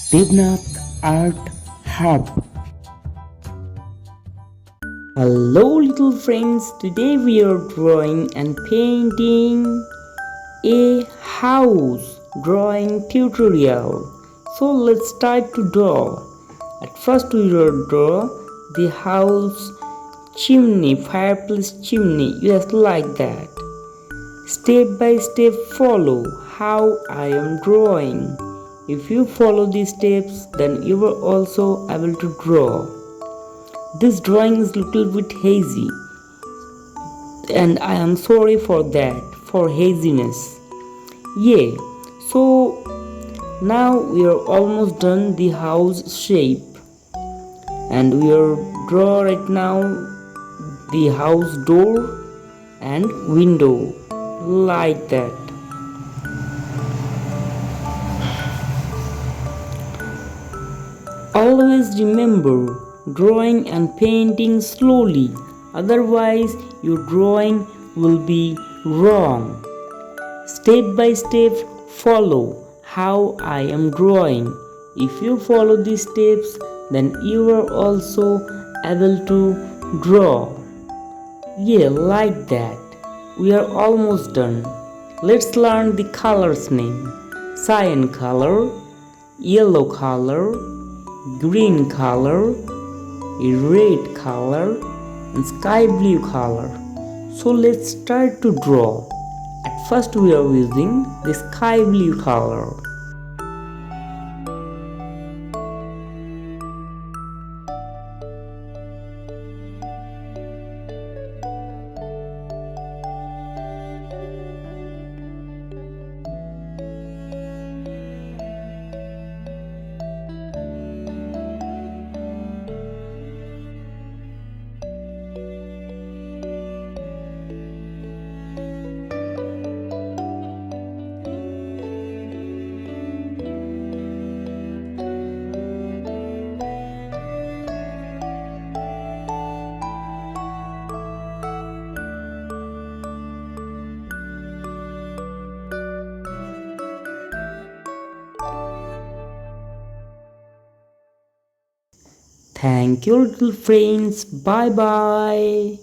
Debnath Art Hub. Hello little friends, today we are drawing and painting a house drawing tutorial. So let's start to draw. At first we will draw the house chimney, fireplace chimney, just like that. Step by step follow how I am drawing. If you follow these steps, then you will also able to draw. This drawing is little bit hazy and I am sorry for that, for haziness. Yeah, so now we are almost done the house shape and we are draw right now the house door and window like that. Always remember drawing and painting slowly, otherwise your drawing will be wrong. Step by step follow how I am drawing. If you follow these steps, then you are also able to draw. Yeah, like that. We are almost done. Let's learn the colors name. Cyan color, yellow color, green color, a red color and sky blue color. So let's start to draw. At first we are using the sky blue color. Thank you little friends. Bye bye.